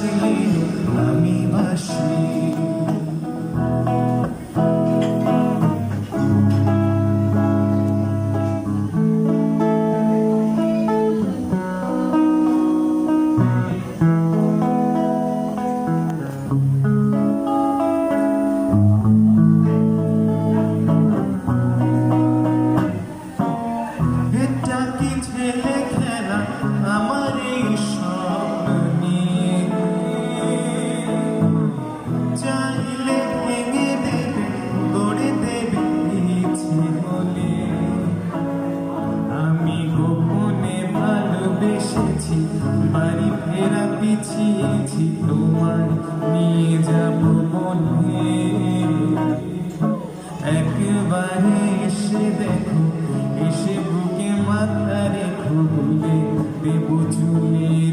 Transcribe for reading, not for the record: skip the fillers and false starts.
বাসলে আমি বাসি। এটা কি ছেলে খেলা আমার এই স্বপ্নে, চাইলে ভেঙে দেবে গড়ে দেবে ইচ্ছে হলে। আমি গোপনে ভালোবেসেছি, বাড়ি ফেরা পিছিয়েছি তোমার নিয়ে যাব বলে। একবারে এসে দেখো, এসে বুকে মাথা রেখো, বলে দেব চুলে